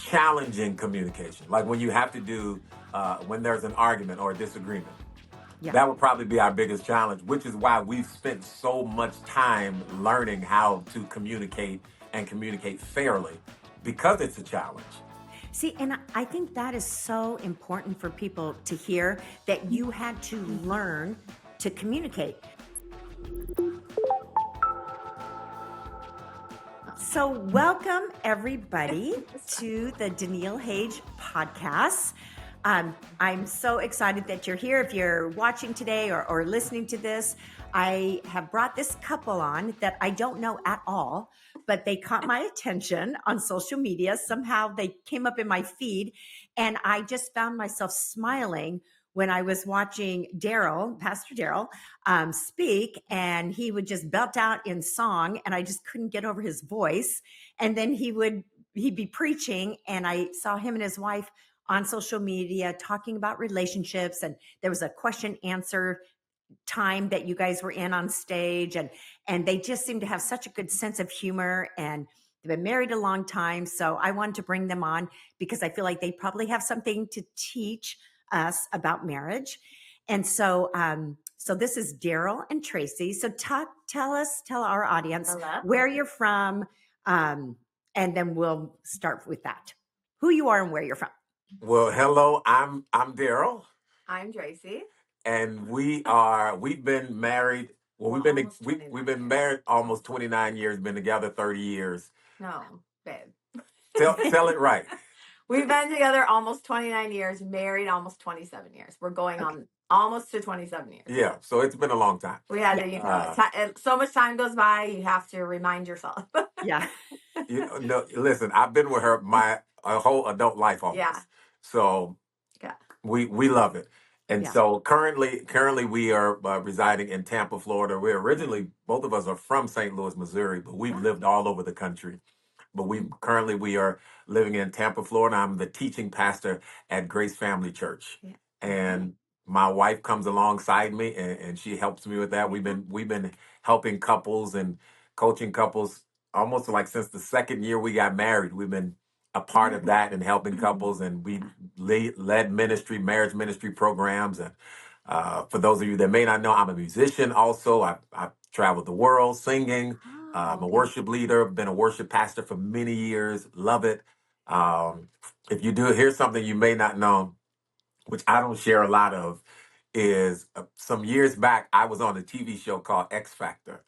challenging communication, like when you have to do, when there's an argument or a disagreement. Yeah. That would probably be our biggest challenge, which is why we've spent so much time learning how to communicate and communicate fairly, because it's a challenge. See, and I think that is so important for people to hear, that you had to learn to communicate. So welcome everybody to the Daniele Hage Podcast. I'm so excited that you're here. If you're watching today or listening to this, I have brought this couple on that I don't know at all, but they caught my attention on social media. Somehow they came up in my feed, and I just found myself smiling when I was watching Pastor Daryl, speak, and he would just belt out in song, and I just couldn't get over his voice. And then he'd be preaching, and I saw him and his wife on social media talking about relationships, and there was a question answer time that you guys were in on stage, and they just seem to have such a good sense of humor, and they've been married a long time. So I wanted to bring them on because I feel like they probably have something to teach us about marriage. And so so this is Daryl and Tracy. So tell our audience where you're from, and then we'll start with that, who you are and where you're from. Well, hello, I'm Daryl, I'm Tracy. and we've been married. Well, we've been almost 29 married almost 29 years, been together 30 years. No, babe. Tell it right. We've been together almost 29 years, married almost 27 years. We're going on almost to 27 years. Yeah, so it's been a long time. We had to, so much time goes by, you have to remind yourself. Yeah. No, listen, I've been with her my whole adult life almost. Yeah. So Yeah. we love it. And Yeah. so currently we are residing in Tampa, Florida. We're originally, both of us are from St. Louis, Missouri, but we've lived all over the country. But we are living in Tampa, Florida. I'm the teaching pastor at Grace Family Church. Yeah. And my wife comes alongside me, and she helps me with that. We've been helping couples and coaching couples almost like since the second year we got married. We've been a part of that and helping couples, and we led marriage ministry programs. And for those of you that may not know, I'm a musician also. I've traveled the world singing. I'm a worship leader, been a worship pastor for many years, love it. If you do, here's something you may not know, which I don't share a lot of, is some years back, I was on a TV show called X Factor.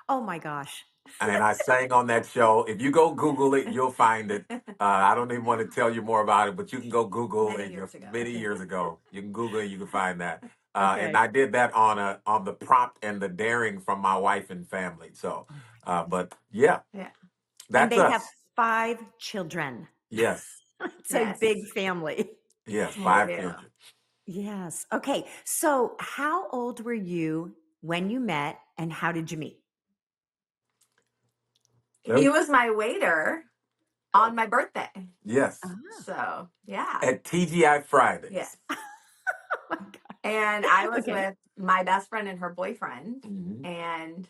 Oh my gosh. And I sang on that show. If you go Google it, you'll find it. I don't even want to tell you more about it, but you can go Google many years ago. You can Google it, you can find that. And I did that on the prompt and the daring from my wife and family. So, but yeah, that's and they us. have 5 children. Yes. It's a big family. Yes, 5 children. Yes. Okay. So how old were you when you met, and how did you meet? He was my waiter on my birthday. Yes. So, yeah. At TGI Fridays. Yes. Oh my God. And I was with my best friend and her boyfriend, and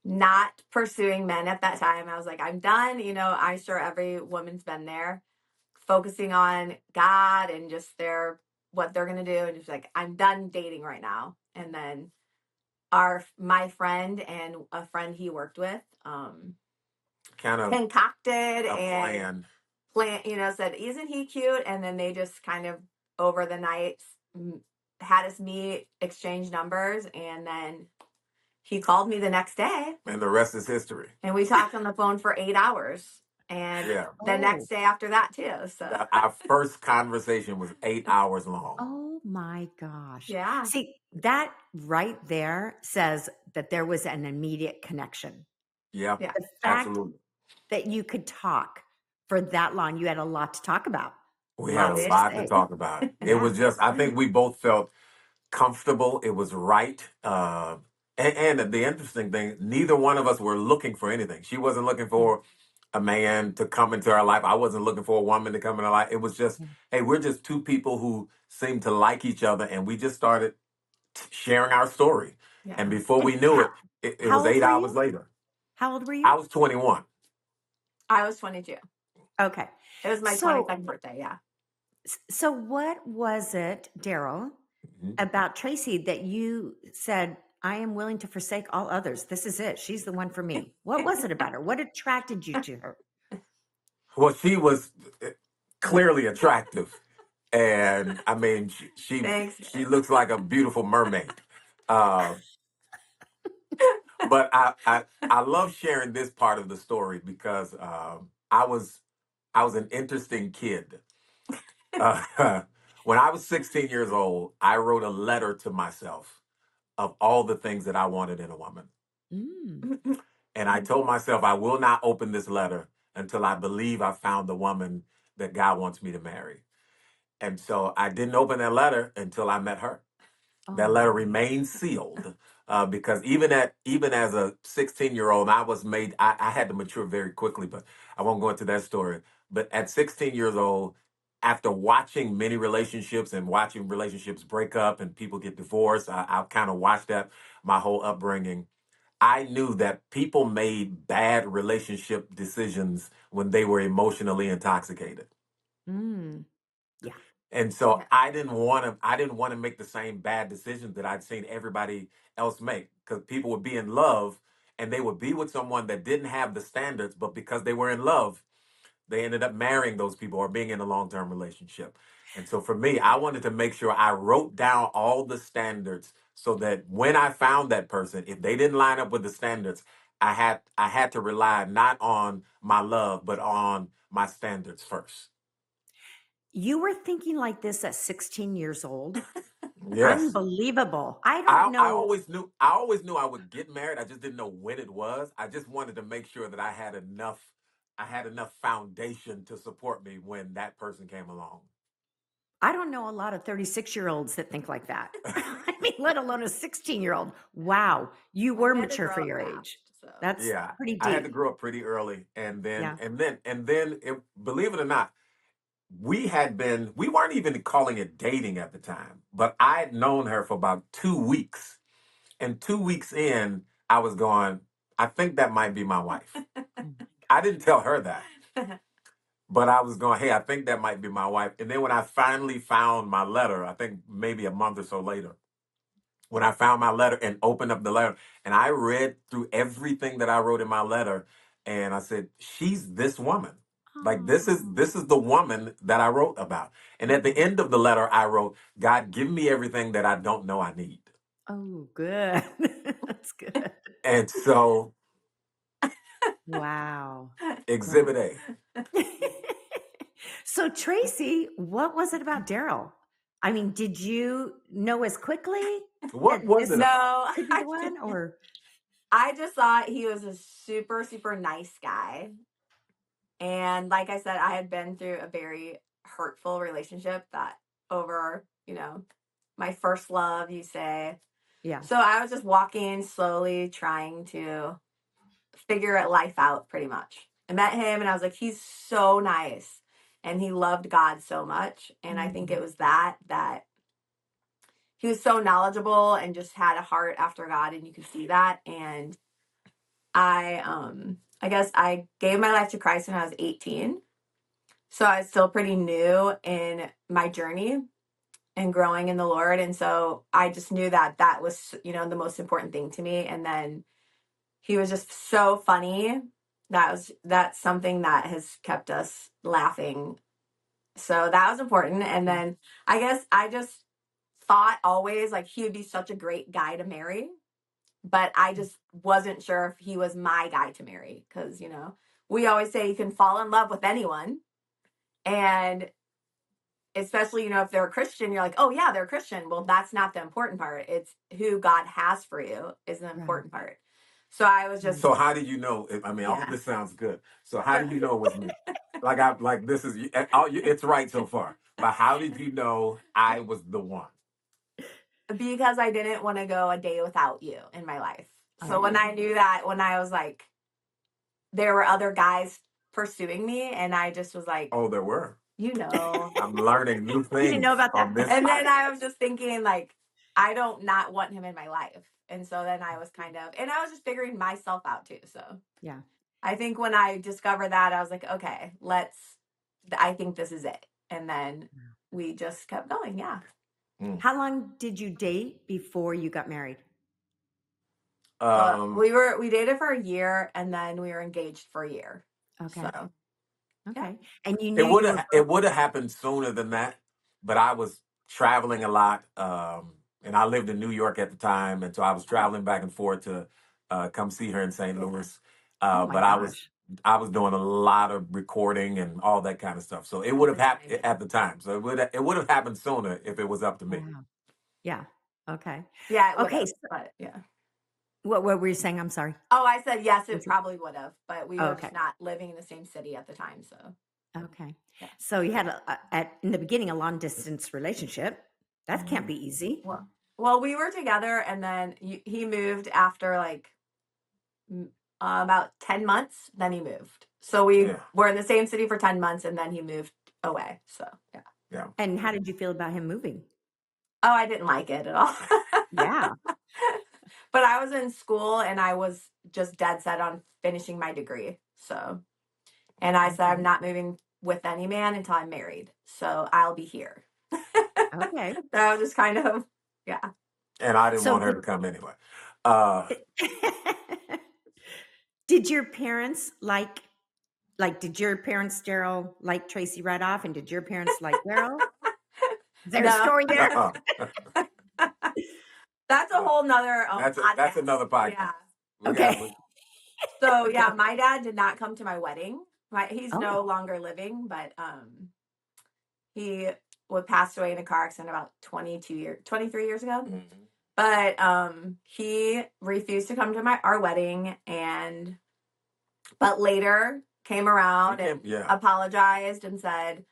not pursuing men at that time. I was like, I'm done. I'm sure every woman's been there, focusing on God and just what they're going to do. And just like, I'm done dating right now. And then my friend and a friend he worked with, kind of concocted a and plan, said, isn't he cute? And then they just kind of over the night had us meet, exchange numbers, and then he called me the next day. And the rest is history. And we talked on the phone for 8 hours. And the next day after that too. So our first conversation was 8 hours long. Oh my gosh. Yeah. See, that right there says that there was an immediate connection. Yeah. Yeah. The fact Absolutely. that you could talk for that long, you had a lot to talk about. We had a lot to talk about. It was just, I think we both felt comfortable. It was right. And the interesting thing, neither one of us were looking for anything. She wasn't looking for a man to come into our life. I wasn't looking for a woman to come into our life. It was just, hey, we're just two people who seem to like each other, and we just started sharing our story. Yeah. And before we knew it was 8 hours later. How old were you? I was 21. I was 22. Okay. It was my 22nd birthday. Yeah. So what was it, Daryl, about Tracy that you said, I am willing to forsake all others? This is it. She's the one for me. What was it about her? What attracted you to her? Well, she was clearly attractive, and I mean, Thanks. she looks like a beautiful mermaid. Uh, but I love sharing this part of the story because I was an interesting kid. When I was 16 years old, I wrote a letter to myself of all the things that I wanted in a woman. Mm. And I told myself I will not open this letter until I believe I found the woman that God wants me to marry. And so I didn't open that letter until I met her. That letter remained sealed because even as a 16-year-old, I had to mature very quickly, but I won't go into that story. But at 16 years old, after watching many relationships and watching relationships break up and people get divorced, I kind of watched that my whole upbringing. I knew that people made bad relationship decisions when they were emotionally intoxicated. Mm. Yeah. And so Yeah. I didn't want to make the same bad decisions that I'd seen everybody else make, because people would be in love and they would be with someone that didn't have the standards, but because they were in love, they ended up marrying those people or being in a long-term relationship. And so for me, I wanted to make sure I wrote down all the standards so that when I found that person, if they didn't line up with the standards, I had to rely not on my love, but on my standards first. You were thinking like this at 16 years old? Yes. Unbelievable. I don't know. I always knew I would get married. I just didn't know when it was. I just wanted to make sure that I had enough foundation to support me when that person came along. I don't know a lot of 36-year-olds that think like that. I mean, let alone a 16-year-old. Wow. You were I had to mature grow for up your fast, age. so. That's Yeah, pretty I had deep. to grow up pretty early, Yeah. and then believe it or not, we weren't even calling it dating at the time, but I had known her for about 2 weeks, and 2 weeks in, I was going, I think that might be my wife. I didn't tell her that. But I was going, hey, I think that might be my wife. And then when I finally found my letter, I think maybe a month or so later, when I found my letter and opened up the letter, and I read through everything that I wrote in my letter, and I said, she's this woman. Like this is the woman that I wrote about. And at the end of the letter, I wrote, God, give me everything that I don't know I need. Oh, good. That's good. And so, Wow. Exhibit A. So, Tracy, what was it about Daryl? I mean, did you know as quickly What that was this it? No, could be the one, or? I just thought he was a super, super nice guy. And like I said, I had been through a very hurtful relationship that over, my first love, you say. Yeah. So I was just walking slowly, trying to figure life out pretty much. I met him and I was like, he's so nice. And he loved God so much. And I think it was that he was so knowledgeable and just had a heart after God, and you could see that. And I guess I gave my life to Christ when I was 18. So I was still pretty new in my journey and growing in the Lord. And so I just knew that that was, the most important thing to me. And then he was just so funny. That's something that has kept us laughing. So that was important. And then I guess I just thought always like he would be such a great guy to marry, but I just wasn't sure if he was my guy to marry, because, we always say you can fall in love with anyone. And especially, if they're a Christian, you're like, oh yeah, they're a Christian. Well, that's not the important part. It's who God has for you is the important part. So I was just, So how did you know? I mean, all yeah. this sounds good. So how did you know it was me? Like this is it's right so far. But how did you know I was the one? Because I didn't want to go a day without you in my life. So when I knew that, when I was like, there were other guys pursuing me, and I just was like, Oh, there were. I'm learning new things. You didn't know about that? on this. And then I was just thinking, like, I don't not want him in my life. And so then I was and I was just figuring myself out too. So Yeah. I think when I discovered that, I was like, okay, let's I think this is it. And then we just kept going. Yeah. How long did you date before you got married? We dated for a year, and then we were engaged for a year. Okay. So, okay. And you knew it would have happened sooner than that, but I was traveling a lot, and I lived in New York at the time, and so I was traveling back and forth to come see her in St. Louis. Oh my But gosh. I was doing a lot of recording and all that kind of stuff. So it would have happened at the time. So it would have happened sooner if it was up to me. Wow. Yeah. Okay. Yeah. Okay. But yeah. What were you saying? I'm sorry. Oh, I said yes, it probably would have, but we were Okay. just not living in the same city at the time. So, Okay. Yeah. So you had in the beginning a long distance relationship. That can't be easy. Well, we were together, and then he moved after like about 10 months. Then he moved. So we were in the same city for 10 months, and then he moved away. So Yeah. And how did you feel about him moving? Oh, I didn't like it at all. Yeah. But I was in school, and I was just dead set on finishing my degree. So, and I said, I'm not moving with any man until I'm married. So I'll be here. Okay. So I was just kind of, And I didn't want her to come anyway. Did your parents did your parents, Daryl, like Tracy right off? And did your parents like Daryl? Is there a story there? That's a whole nother that's another podcast. Yeah. Okay. So my dad did not come to my wedding. He's no longer living, but he passed away in a car accident about 23 years ago. Mm-hmm. But he refused to come to our wedding, but later came around and apologized and said,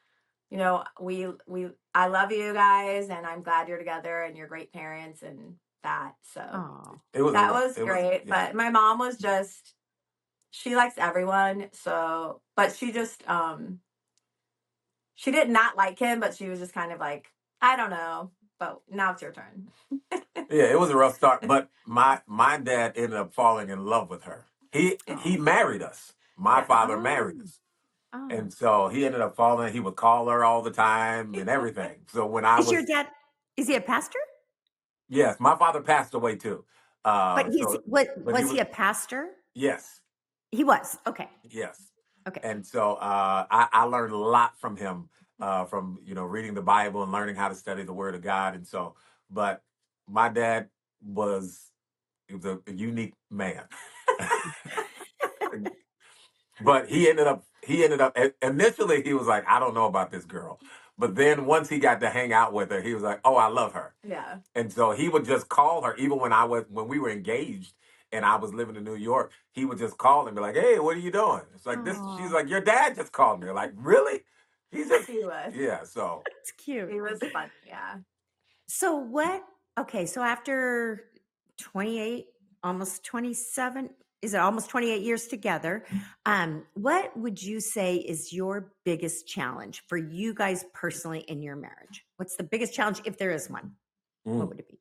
I love you guys, and I'm glad you're together, and you're great parents, and that. So that was great. But my mom was just, she likes everyone. So, but she just, she did not like him, but she was just kind of like, I don't know, but now it's your turn. Yeah, it was a rough start, but my dad ended up falling in love with her. He married us. My father married us. Oh. And so he ended up falling. He would call her all the time and everything. So when your dad, is he a pastor? Yes, my father passed away too. But was he a pastor? Yes. He was. Okay. Yes. Okay. And so I learned a lot from him, from reading the Bible and learning how to study the Word of God. And so, but my dad was a unique man. But he ended up initially he was like, I don't know about this girl. But then once he got to hang out with her, he was like, oh, I love her. Yeah. And so he would just call her, even when we were engaged and I was living in New York, he would just call and be like, hey, what are you doing? It's like this. She's like, your dad just called me. Like, really? He was. Yeah. So it's cute. He was fun. Yeah. So so after 28, almost 27, is it almost 28 years together? What would you say is your biggest challenge for you guys personally in your marriage? What's the biggest challenge, if there is one? What would it be?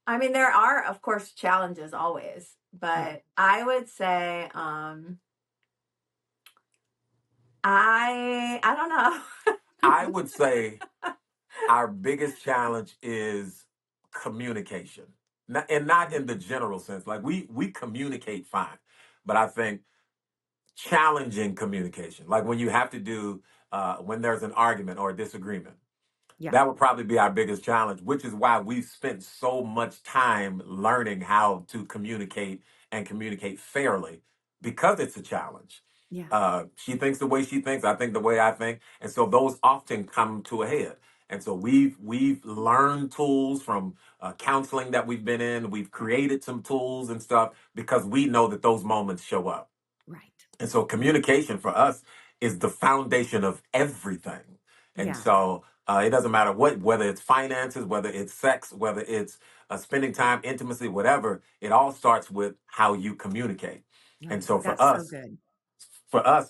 I mean, there are, of course, challenges always, but I would say, I don't know. I would say our biggest challenge is communication. And not in the general sense. Like we communicate fine, but I think challenging communication, like when you have to do when there's an argument or a disagreement, that would probably be our biggest challenge, which is why we've spent so much time learning how to communicate and communicate fairly, because it's a challenge. She thinks the way she thinks, I think the way I think, and so those often come to a head. And so we've learned tools from counseling that we've been in. We've created some tools and stuff because we know that those moments show up. Right. And so communication for us is the foundation of everything. And so it doesn't matter whether it's finances, whether it's sex, whether it's spending time, intimacy, whatever. It all starts with how you communicate. Right. And so for us,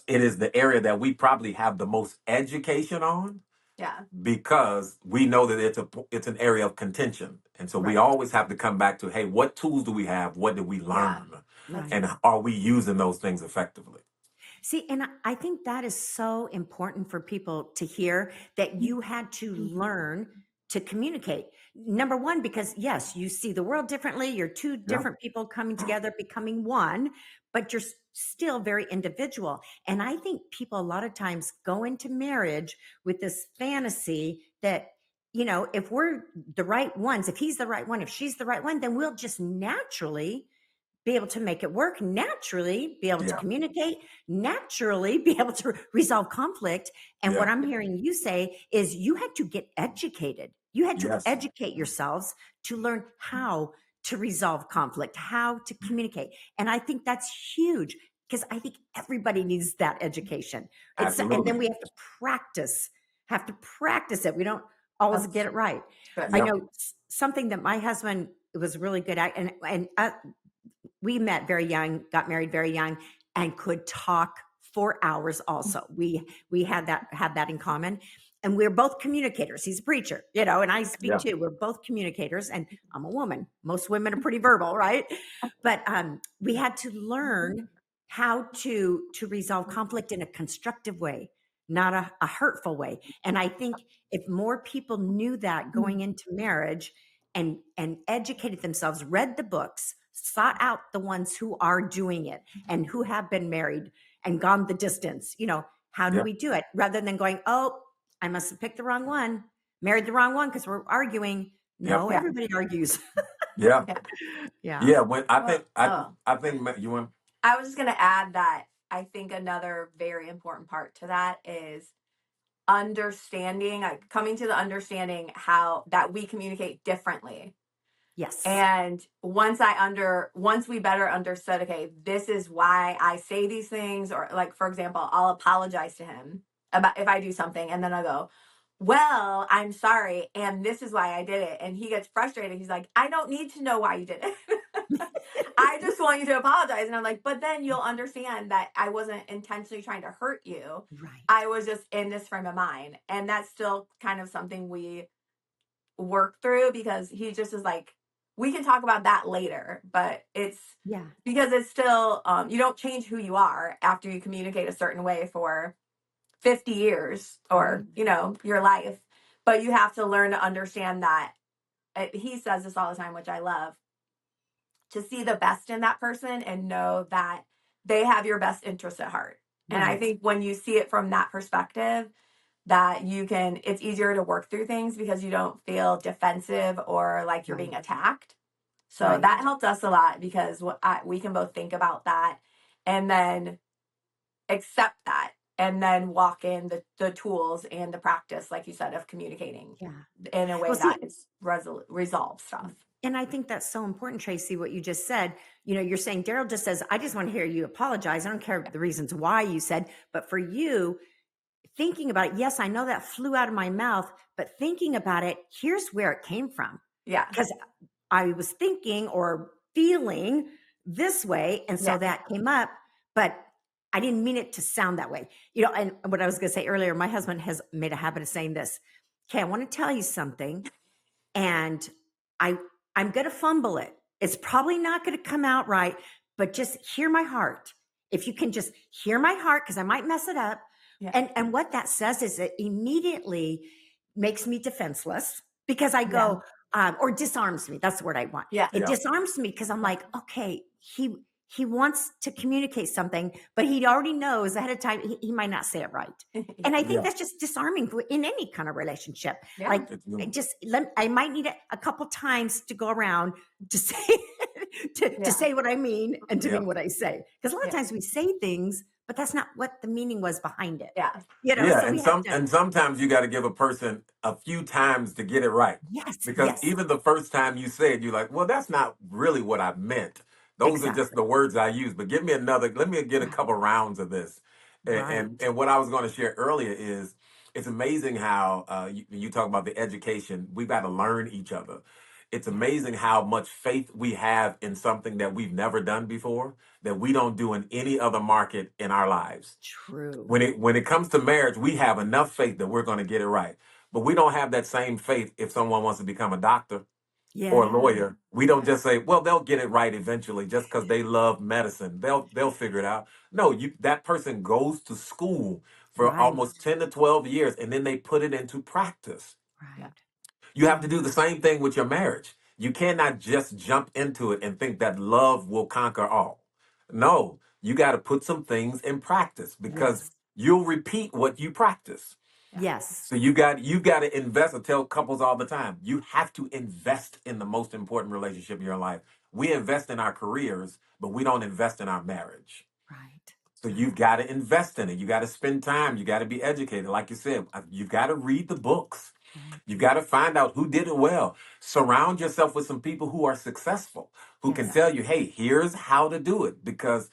it is the area that we probably have the most education on. Yeah. Because we know that it's an area of contention. And so we always have to come back to, hey, what tools do we have? What did we learn? Right. And are we using those things effectively? See, and I think that is so important for people to hear, that you had to learn to communicate. Number one, because yes, you see the world differently. You're two different people coming together, becoming one, but you're still very individual. And I think people a lot of times go into marriage with this fantasy that, if we're the right ones, if he's the right one, if she's the right one, then we'll just naturally be able to make it work, naturally be able to communicate, naturally be able to resolve conflict. And what I'm hearing you say is you had to get educated. You had to educate yourselves to learn how to resolve conflict, how to communicate. And I think that's huge, because I think everybody needs that education. And then we have to practice it. We don't always get it right. I know something that my husband was really good at, and we met very young, got married very young, and could talk for hours also. We had that in common. And we're both communicators. He's a preacher, and I speak too. We're both communicators, and I'm a woman. Most women are pretty verbal, right? But we had to learn how to resolve conflict in a constructive way, not a hurtful way. And I think if more people knew that going into marriage, and educated themselves, read the books, sought out the ones who are doing it and who have been married and gone the distance, how do we do it, rather than going, oh, I must have picked the wrong one, married the wrong one because we're arguing. No, everybody argues. Yeah. When I think you want. I was just going to add that I think another very important part to that is understanding, coming to the understanding how that we communicate differently. Yes. And once we better understood, okay, this is why I say these things, or like, for example, I'll apologize to him about if I do something, and then I'll go, well, I'm sorry, and this is why I did it. And he gets frustrated. He's like, I don't need to know why you did it. I just want you to apologize. And I'm like, but then you'll understand that I wasn't intentionally trying to hurt you. Right. I was just in this frame of mind. And that's still kind of something we work through, because he just is like, we can talk about that later, but it's because it's still, you don't change who you are after you communicate a certain way for 50 years or, your life, but you have to learn to understand that he says this all the time, which I love, to see the best in that person and know that they have your best interests at heart. Right. And I think when you see it from that perspective, that it's easier to work through things because you don't feel defensive or like you're being attacked. So that helped us a lot, because we can both think about that and then accept that, and then walk in the tools and the practice, like you said, of communicating in a way that is resolve stuff. And I think that's so important, Tracy, what you just said. You're saying Daryl just says, I just want to hear you apologize. I don't care the reasons why you said, but for you, thinking about it, yes, I know that flew out of my mouth, but thinking about it, here's where it came from. Yeah. Because I was thinking or feeling this way, and so that came up, but I didn't mean it to sound that way. And what I was going to say earlier, my husband has made a habit of saying this. Okay, I want to tell you something, and I'm going to fumble it. It's probably not going to come out right, but just hear my heart. If you can just hear my heart, because I might mess it up. Yeah. And what that says is it immediately makes me defenseless, because I go, or disarms me. That's the word I want. Yeah. It disarms me, because I'm like, okay, he wants to communicate something, but he already knows ahead of time he might not say it right. And I think that's just disarming in any kind of relationship. Yeah. Like, I might need it a couple times to go around to say to say what I mean and to mean what I say. Because a lot of times we say things, but that's not what the meaning was behind it. Yeah. So and sometimes you got to give a person a few times to get it right. Yes. Because even the first time you say it, you're like, well, that's not really what I meant. Those are just the words I use. But let me get a couple rounds of this. And what I was going to share earlier is, it's amazing how you talk about the education. We've got to learn each other. It's amazing how much faith we have in something that we've never done before, that we don't do in any other market in our lives. True. When it comes to marriage, we have enough faith that we're going to get it right. But we don't have that same faith if someone wants to become a doctor. or a Yeah. lawyer. We don't just say, well, they'll get it right eventually just because they love medicine. They'll figure it out. No, that person goes to school for Right. almost 10 to 12 years and then they put it into practice. Yeah. Right. You have to do the same thing with your marriage. You cannot just jump into it and think that love will conquer all. No, you got to put some things in practice because Yes. you'll repeat what you practice. Yeah. Yes. So you got to invest. I tell couples all the time, you have to invest in the most important relationship in your life. We invest in our careers, but we don't invest in our marriage. Right. So you've got to invest in it. You got to spend time. You got to be educated. Like you said, you've got to read the books. Right. You got to find out who did it well. Surround yourself with some people who are successful, who can Yes. tell you, hey, here's how to do it. Because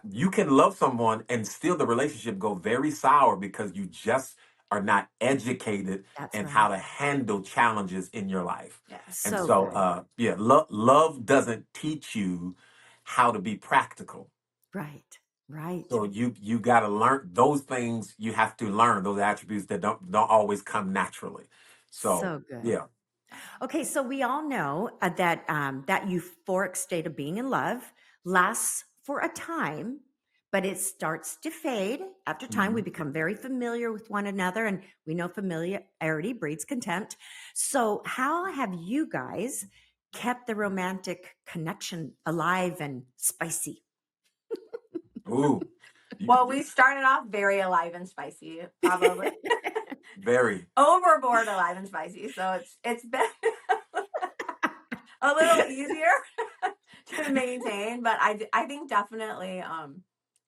you can love someone and still the relationship go very sour because you just are not educated That's in right. how to handle challenges in your life. Yeah. And So so, good. yeah, love doesn't teach you how to be practical. Right. Right. So you got to learn those things. You have to learn those attributes that don't always come naturally. So So good. yeah. Okay, so we all know that euphoric state of being in love lasts for a time, but it starts to fade. After time, we Mhm. become very familiar with one another, and we know familiarity breeds contempt. So, how have you guys kept the romantic connection alive and spicy? Ooh, Well, we started off very alive and spicy, probably very. overboard alive and spicy. So it's been a little easier to maintain, but I think definitely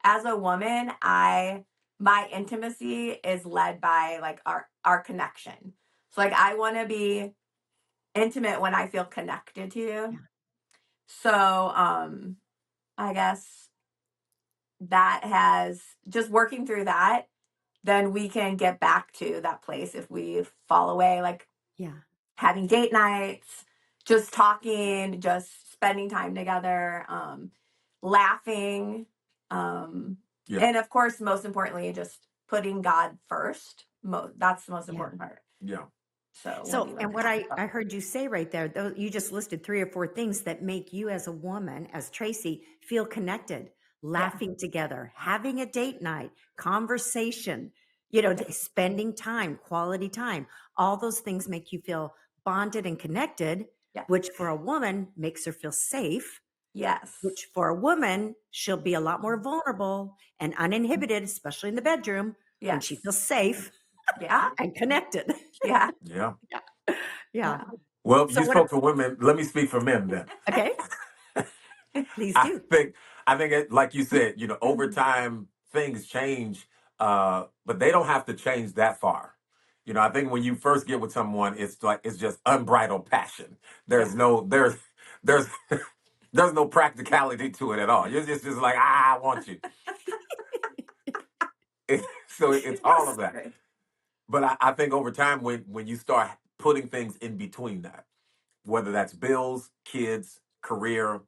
as a woman, my intimacy is led by like our connection. So like I want to be intimate when I feel connected to you. Yeah. So I guess that has just working through that, then we can get back to that place if we fall away, like Yeah. having date nights, just talking, just spending time together, laughing, Yeah. and of course, most importantly, just putting God first. That's the most Yeah. important part. Yeah. So, what do So, you and want what to I heard you say right there, though, you just listed 3 or 4 things that make you as a woman, as Tracy, feel connected, laughing together, having a date night, conversation, spending time, quality time. All those things make you feel bonded and connected, Yeah. which for a woman makes her feel safe, Yes. which for a woman, she'll be a lot more vulnerable and uninhibited, especially in the bedroom, when she Yes. feels safe Yeah. and connected. Yeah. Yeah. Yeah. Yeah. Well, So you what, spoke for women. Let me speak for men then. okay, please I do. think like you said, over time things change, but they don't have to change that far. I think when you first get with someone, it's just unbridled passion. Yeah. There's there's no practicality to it at all. It's just like I want you. So it's all of that. Sorry. But I think over time, when you start putting things in between that, whether that's bills, kids, career,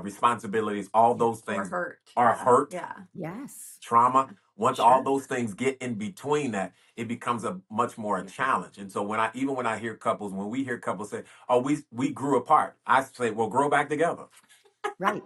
responsibilities, all Yeah. those Or things hurt. are Yeah. hurt, Yeah. Yes. trauma. Once all Sure. those things get in between that, it becomes a much more a Yeah. challenge. And so when I hear couples, when we hear couples say, "Oh, we grew apart," I say, "Well, grow back together. Right.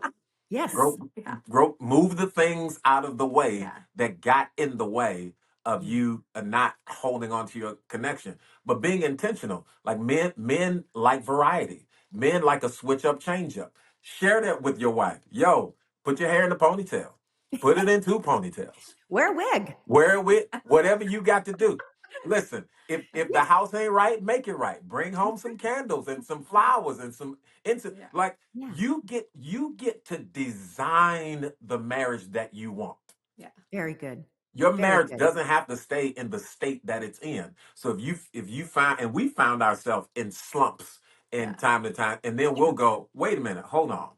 Yes. Grow, Yeah. move the things out of the way Yeah. that got in the way of Yeah. you not holding on to your connection, but being intentional. Like men like variety. Men like a switch up, change up. Share that with your wife. Yo, put your hair in a ponytail. Put it in 2 ponytails. Wear a wig. Wear it with whatever you got to do. Listen, if the house ain't right, make it right. Bring home some candles and some flowers and some incense. Yeah. Like Yeah. you get to design the marriage that you want. Yeah. Very good. Your Very marriage good. doesn't have to stay in the state that it's in. So if you find, and we found ourselves in slumps in Yeah. time to time, and then we'll go, wait a minute, hold on.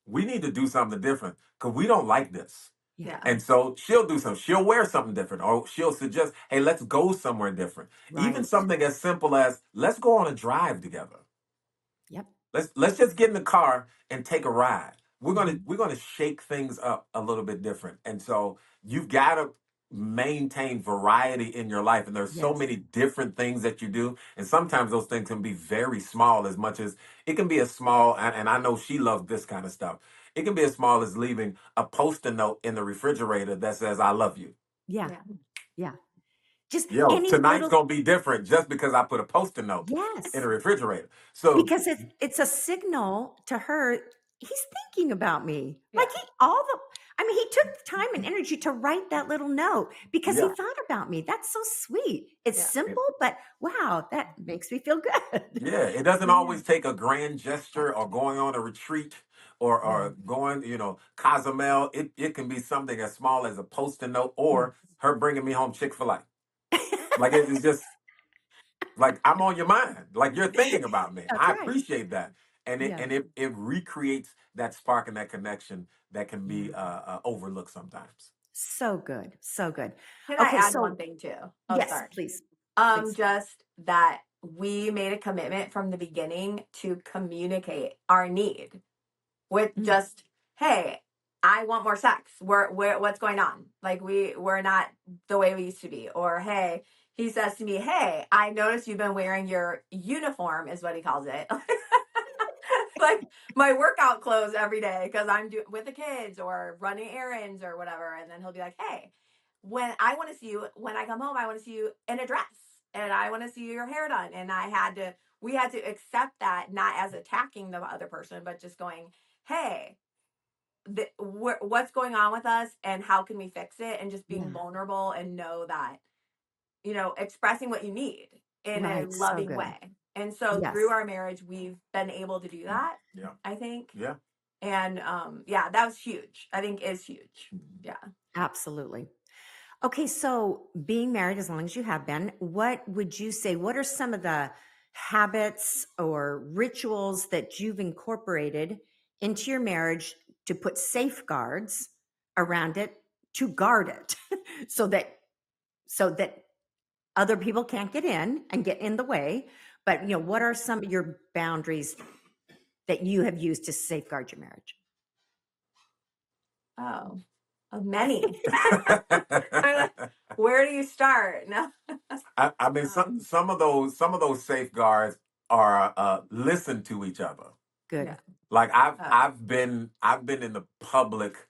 We need to do something different because we don't like this. Yeah. Yeah. And so she'll do something. She'll wear something different, or she'll suggest, "Hey, let's go somewhere different." Even Right. something as simple as, "Let's go on a drive together. Yep. Let's just get in the car and take a ride. We're gonna Mhm. we're gonna shake things up a little bit different." And so you've got to. maintain variety in your life, and there's so Yes. many different things that you do, and sometimes those things can be very small, as much as it can be as small, and I know she loves this kind of stuff. It can be as small as leaving a post-it note in the refrigerator that says I love you. Yeah. Yeah. Yeah. Just Yo, any tonight's little, gonna be different just because I put a post-it note in yes. the refrigerator. So Because it's a signal to her, he's thinking about me. Yeah. Like he took the time and energy to write that little note because he yeah, thought about me. That's so sweet. It's Yeah. simple, but wow, that makes me feel good. yeah, it doesn't Yeah. always take a grand gesture or going on a retreat or going, Cozumel. It can be something as small as a post-it note or her bringing me home Chick-fil-A. Like it's just like I'm on your mind. Like you're thinking about me. That's I right. appreciate that. And Yeah. it recreates that spark and that connection that can be Yeah. overlooked sometimes. So good. So good. Can I Okay, add so one thing too? Oh, yes, sorry. please. Please. Just that we made a commitment from the beginning to communicate our need with just, hey, I want more sex. What's going on? Like we're not the way we used to be. Or hey, he says to me, hey, I noticed you've been wearing your uniform, is what he calls it. Like my workout clothes every day because I'm with the kids or running errands or whatever. And then he'll be like, hey, when I want to see you, when I come home, I want to see you in a dress and I want to see your hair done. And we had to accept that, not as attacking the other person, but just going, hey, what's going on with us and how can we fix it? And just being vulnerable and know that, expressing what you need in a Right, so loving good. way. And so Yes. through our marriage, we've been able to do that. Yeah. I think. Yeah. And that was huge. I think is huge. Yeah. Absolutely. Okay, so being married as long as you have been, what would you say? What are some of the habits or rituals that you've incorporated into your marriage to put safeguards around it to guard it so that other people can't get in and get in the way? But what are some of your boundaries that you have used to safeguard your marriage? Oh, many. Where do you start? No. I mean, some of those safeguards are listen to each other. Good. Yeah. Like I've been in the public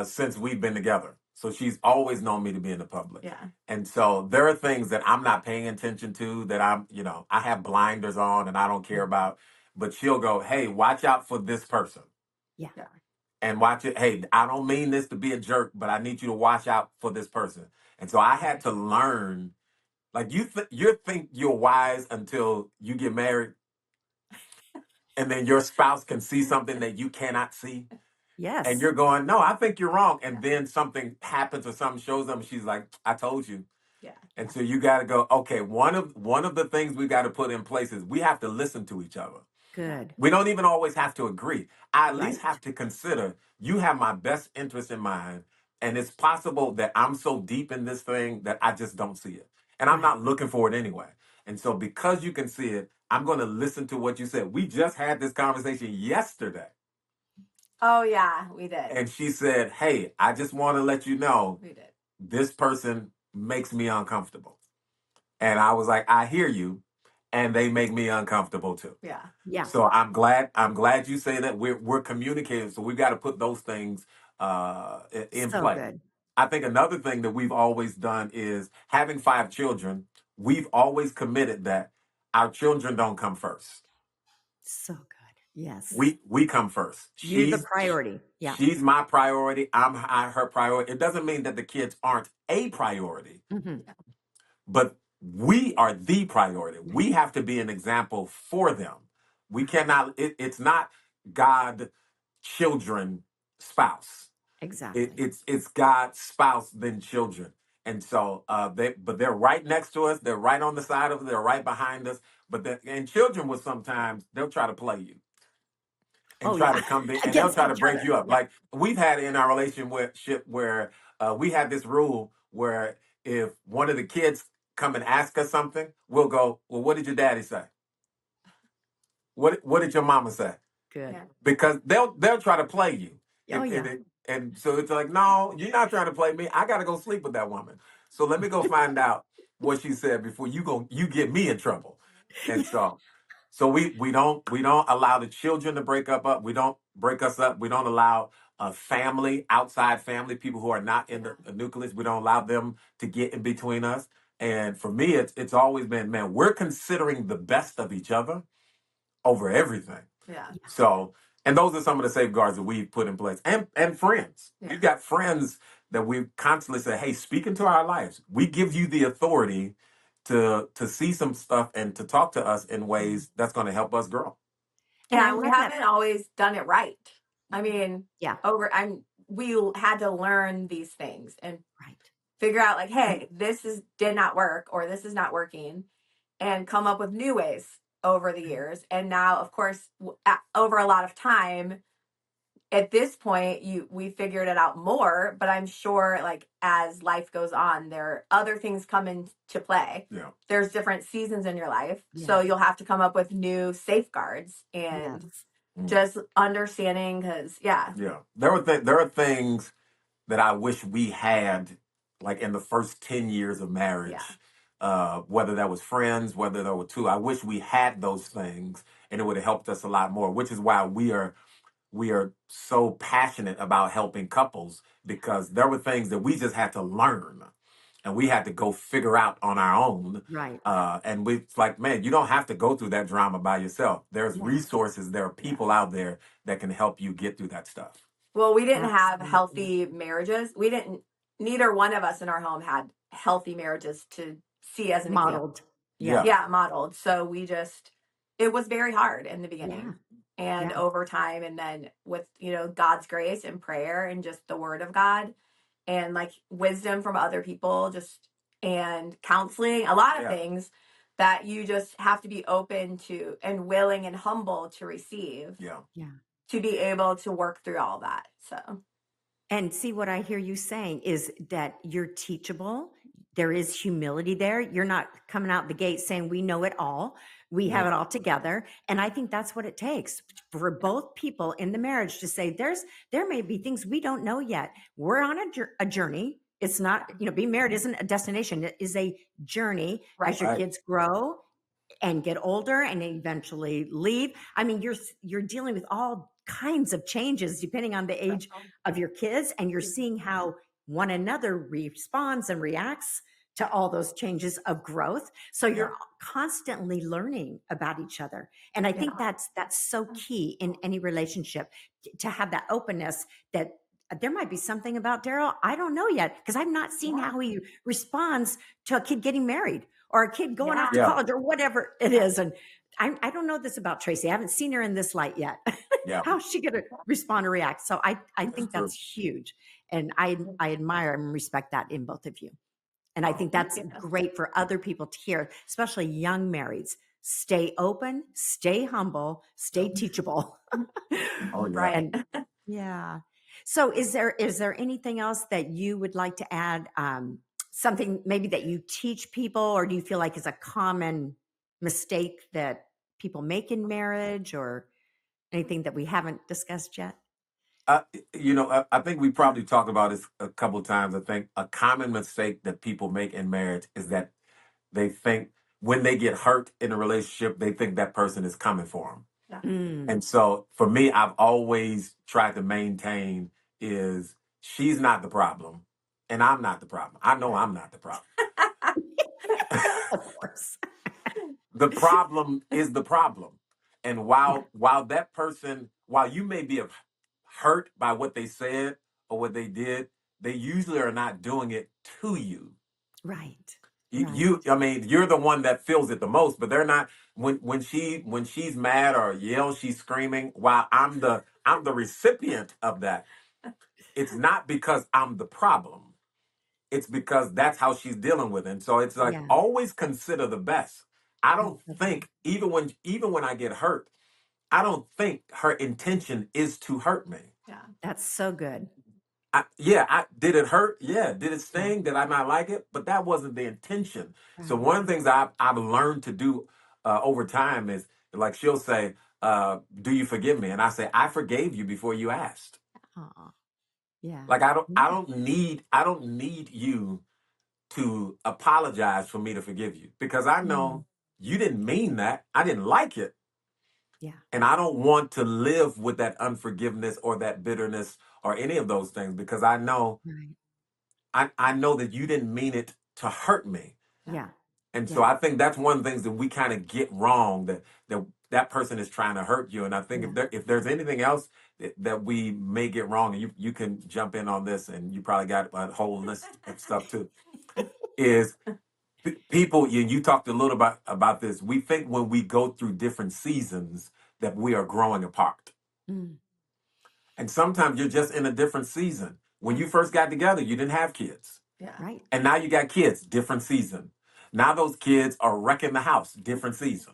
since we've been together. So she's always known me to be in the public. Yeah. And so there are things that I'm not paying attention to that I have blinders on and I don't care about. But she'll go, hey, watch out for this person. Yeah. Yeah. And watch it. Hey, I don't mean this to be a jerk, but I need you to watch out for this person. And so I had to learn, like you think you're wise until you get married, and then your spouse can see something that you cannot see. Yes. And you're going, no, I think you're wrong. And then something happens or something shows up and she's like, I told you. Yeah. And so you got to go, okay, one of the things we got to put in place is we have to listen to each other. Good. We don't even always have to agree. I at least Right. have to consider you have my best interest in mind. And it's possible that I'm so deep in this thing that I just don't see it. And I'm not looking for it anyway. And so because you can see it, I'm going to listen to what you said. We just had this conversation yesterday. Oh, yeah, we did. And she said, hey, I just want to let you know We did. this person makes me uncomfortable. And I was like, I hear you. And they make me uncomfortable too. Yeah. Yeah. So I'm glad you say that we're communicating. So we've got to put those things in So play. good. I think another thing that we've always done is having 5 children. We've always committed that our children don't come first. So good. Yes. We come first. You're the priority. Yeah. She's my priority. I'm her priority. It doesn't mean that the kids aren't a priority, but we are the priority. We have to be an example for them. We cannot, it's not God, children, spouse. Exactly. It's God, spouse, then children. And so they're right next to us. They're right on the side of us. They're right behind us. And children will sometimes, they'll try to play you. And try to come in, and they'll try to break you up. Like we've had in our relationship where we had this rule where if one of the kids come and ask us something, we'll go, well, what did your daddy say? What did your mama say? Good. Yeah. Because they'll try to play you. Oh, If, yeah. And so it's like, no, you're not trying to play me. I got to go sleep with that woman. So let me go find out what she said before you get me in trouble. And so we don't allow the children to we don't break us up. We don't allow a family, outside family, people who are not in the nucleus. We don't allow them to get in between us. And for me, it's always been, man, we're considering the best of each other over everything. Yeah. So, and those are some of the safeguards that we've put in place. And friends. Yeah. We've got friends that we constantly say, hey, speak into our lives. We give you the authority to see some stuff and to talk to us in ways that's going to help us grow. And we haven't always done it right. I mean, Yeah. we had to learn these things and Right. figure out like, hey, did not work, or this is not working, and come up with new ways over the years. And now, of course, over a lot of time, at this point, we figured it out more, but I'm sure like as life goes on, there are other things come into play. Yeah. There's different seasons in your life. Yes. So you'll have to come up with new safeguards and just understanding, because Yeah. There are things that I wish we had like in the first 10 years of marriage. Whether that was friends, whether there were two. I wish we had those things and it would have helped us a lot more, which is why we are so passionate about helping couples, because there were things that we just had to learn and we had to go figure out on our own. Right. And it's like, man, you don't have to go through that drama by yourself. There's resources, there are people out there that can help you get through that stuff. Well, we didn't have healthy marriages. Neither one of us in our home had healthy marriages to see as an modeled. Example. Yeah, modeled. So it was very hard in the beginning. Yeah. And over time, and then with, God's grace and prayer and just the word of God and like wisdom from other people, and counseling, a lot of things that you just have to be open to and willing and humble to receive. Yeah. To be able to work through all that. So. And see, what I hear you saying is that you're teachable. There is humility there. You're not coming out the gate saying we know it all. We have it all together. And I think that's what it takes for both people in the marriage to say there may be things we don't know yet. We're on a journey. It's not, being married isn't a destination. It is a journey as your kids grow and get older and eventually leave. I mean, you're dealing with all kinds of changes depending on the age of your kids, and you're seeing how one another responds and reacts to all those changes of growth. So you're constantly learning about each other. And I think that's so key in any relationship, to have that openness that there might be something about Daryl I don't know yet, because I've not seen how he responds to a kid getting married or a kid going off to college or whatever it is. And I don't know this about Tracy. I haven't seen her in this light yet. How's she going to respond or react? So I think that's huge. And I admire and respect that in both of you. And I think that's great for other people to hear, especially young marrieds. Stay open, stay humble, stay teachable. Right. And so is there anything else that you would like to add? Something maybe that you teach people, or do you feel like is a common mistake that people make in marriage, or anything that we haven't discussed yet? I think we probably talked about this a couple of times. I think a common mistake that people make in marriage is that they think when they get hurt in a relationship, they think that person is coming for them. And so for me, I've always tried to maintain is she's not the problem and I'm not the problem. I know I'm not the problem. Of course. The problem is the problem. And while you may be hurt by what they said or what they did, they usually are not doing it to you. Right. You're the one that feels it the most, but they're not. When she's mad or yells, she's screaming, while I'm the recipient of that. It's not because I'm the problem. It's because that's how she's dealing with it. And so it's like, always consider the best. I don't think, even when I get hurt, I don't think her intention is to hurt me. Yeah. That's so good. Did it hurt? Yeah. Did it sting? Did I not like it? But that wasn't the intention. Right. So one of the things I've learned to do over time is, like, she'll say, do you forgive me? And I say, I forgave you before you asked. Aww. Yeah. Like I don't need you to apologize for me to forgive you, because I know you didn't mean that. I didn't like it. Yeah. And I don't want to live with that unforgiveness or that bitterness or any of those things, because I know Right. I know that you didn't mean it to hurt me. Yeah. And so Yeah. I think that's one of the things that we kind of get wrong, that person is trying to hurt you. And I think if there's anything else that we may get wrong, and you can jump in on this, and you probably got a whole list of stuff too, is people, you talked a little about this. We think when we go through different seasons that we are growing apart. Mm. And sometimes you're just in a different season. When you first got together, you didn't have kids. Yeah. Right. And now you got kids, different season. Now those kids are wrecking the house, different season.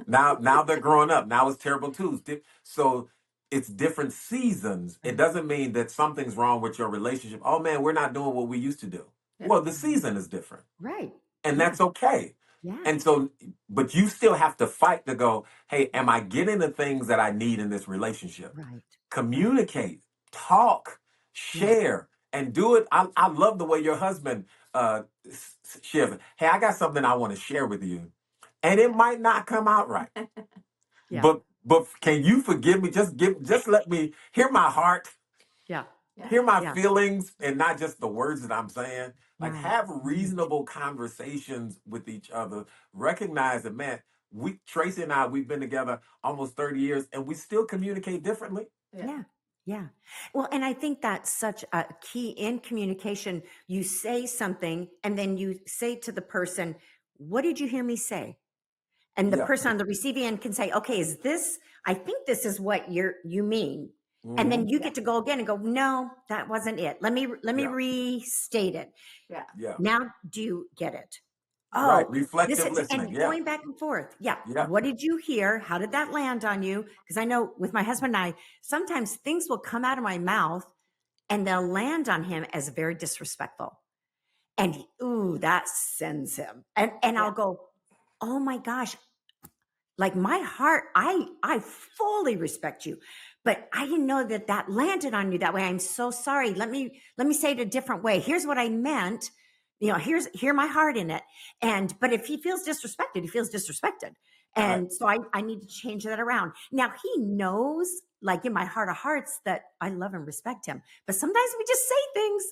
Now they're growing up. Now it's terrible twos. So it's different seasons. It doesn't mean that something's wrong with your relationship. Oh man, we're not doing what we used to do. Yeah. Well, the season is different. Right. And that's okay. Yeah. And so, but you still have to fight to go, hey, am I getting the things that I need in this relationship? Right. Communicate, talk, share, and do it. I love the way your husband shares. Hey, I got something I want to share with you. And it might not come out right. Yeah. But can you forgive me? Just let me hear my heart, Yeah. hear my Yeah. feelings, and not just the words that I'm saying. Like, Right. have reasonable conversations with each other. Recognize that, man, Tracy and I, we've been together almost 30 years, and we still communicate differently. Yeah. Yeah. Well, and I think that's such a key in communication. You say something and then you say to the person, what did you hear me say? And the Yeah. person on the receiving end can say, okay, I think this is what you mean. And then Mhm. you get to go again and go, no, that wasn't it. Let me Yeah. restate it. Yeah. Yeah. Now do you get it? Right. Oh, Reflective listening. and Yeah. going back and forth. Yeah. Yeah. What did you hear? How did that land on you? Because I know with my husband and I, sometimes things will come out of my mouth and they'll land on him as very disrespectful. And that sends him. And I'll go, oh my gosh, like my heart, I fully respect you, but I didn't know that landed on you that way. I'm so sorry. Let me say it a different way. Here's what I meant. Hear my heart in it. But if he feels disrespected, he feels disrespected. And Right. so I need to change that around. Now he knows, like in my heart of hearts, that I love and respect him. But sometimes we just say things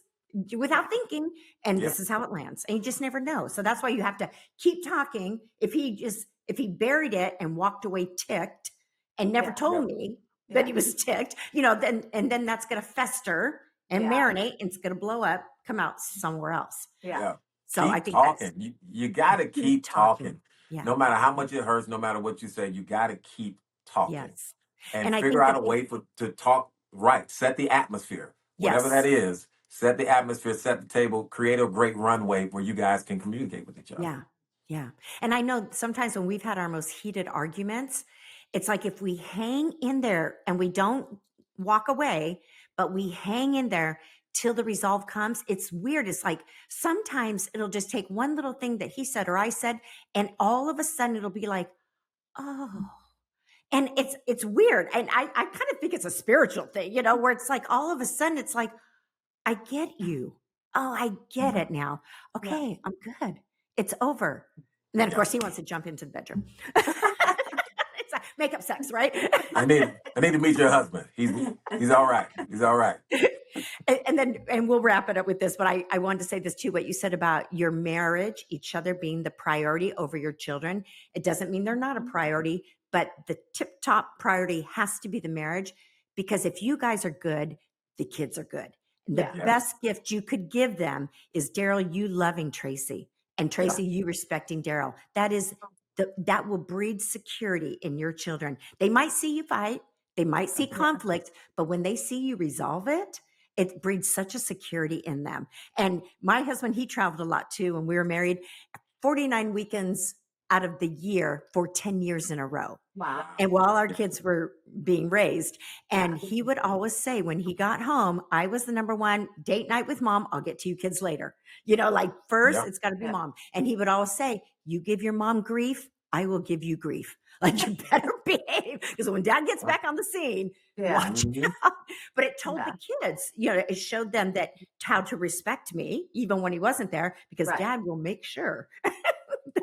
without thinking, and Yeah. this is how it lands. And you just never know. So that's why you have to keep talking. If he buried it and walked away ticked and never told me that he was ticked, then that's going to fester and marinate, and it's going to blow up, come out somewhere else. Yeah. So Keep I think talking. You got to keep talking. Yeah. No matter how much it hurts, no matter what you say, you got to keep talking. Yes. And I figure think out a way to talk right. Set the atmosphere. Whatever Yes. that is, set the atmosphere, set the table, create a great runway where you guys can communicate with each other. Yeah. Yeah. And I know sometimes when we've had our most heated arguments, it's like if we hang in there and we don't walk away, but we hang in there till the resolve comes, it's weird. It's like sometimes it'll just take one little thing that he said or I said, and all of a sudden it'll be like, oh. And it's weird. And I kind of think it's a spiritual thing, where it's like all of a sudden it's like, I get you. Oh, I get it now. Okay, I'm good. It's over. And then, of course, he wants to jump into the bedroom. It's like makeup sex, right? I need to meet your husband. He's all right. He's all right. And we'll wrap it up with this, but I wanted to say this too, what you said about your marriage, each other being the priority over your children. It doesn't mean they're not a priority, but the tip top priority has to be the marriage, because if you guys are good, the kids are good. The best gift you could give them is Daryl, you loving Tracy, and Tracy, you respecting Daryl. That will breed security in your children. They might see you fight, they might see conflict, but when they see you resolve it, it breeds such a security in them. And my husband, he traveled a lot too. When we were married, 49 weekends out of the year for 10 years in a row. Wow. And while our kids were being raised, and he would always say when he got home, I was the number one, date night with mom. I'll get to you kids later. Like first it's got to be mom. And he would always say, you give your mom grief, I will give you grief. Like you better behave. Because when dad gets back on the scene, watch out. But it told the kids, it showed them that how to respect me, even when he wasn't there, because dad will make sure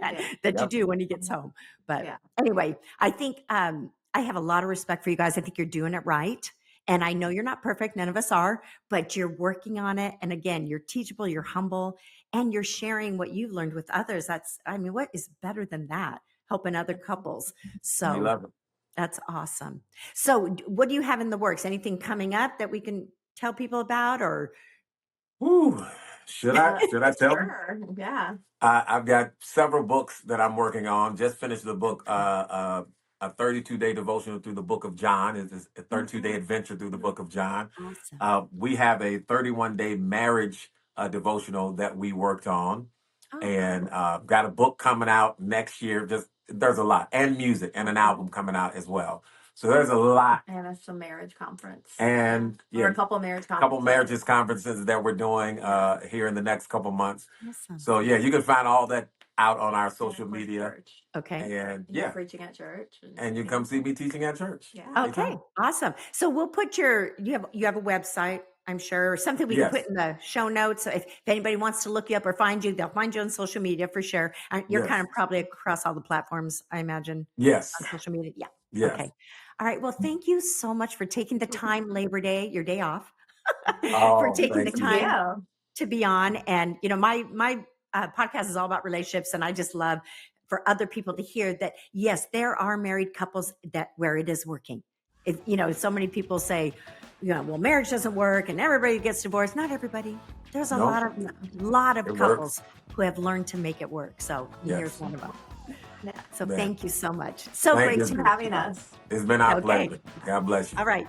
that you do when he gets home. But anyway, I think I have a lot of respect for you guys. I think you're doing it right. And I know you're not perfect. None of us are, but you're working on it. And again, you're teachable, you're humble, and you're sharing what you've learned with others. What is better than that? Helping other couples. So we love it. That's awesome. So what do you have in the works? Anything coming up that we can tell people about, or? Should I tell them? Sure. Yeah. I've got several books that I'm working on. Just finished the book, a 32-day devotional through the book of John. It's a 32-day adventure through the book of John. Awesome. We have a 31-day marriage devotional that we worked on. And got a book coming out next year. There's a lot. And music and an album coming out as well. So there's a lot. And it's a marriage conference. And or a couple marriage conferences. Couple marriages conferences that we're doing here in the next couple months. Awesome. So you can find all that out on our social media. Church. Okay. And preaching at church. And you come see me teaching at church. Yeah. Okay. Awesome. So we'll put you have a website, I'm sure, or something we can put in the show notes. So if anybody wants to look you up or find you, they'll find you on social media for sure. And you're kind of probably across all the platforms, I imagine. Yes. On social media. Yeah. Yes. Okay. All right. Well, thank you so much for taking the time, Labor Day, your day off, Oh, for taking the thank you. time to be on. And, my podcast is all about relationships. And I just love for other people to hear that, yes, there are married couples where it is working. So many people say, well, marriage doesn't work and everybody gets divorced. Not everybody. There's a lot of couples who have learned to make it work. So here's one of them. So thank you so much. So great to having us. It's been our pleasure. God bless you. All right.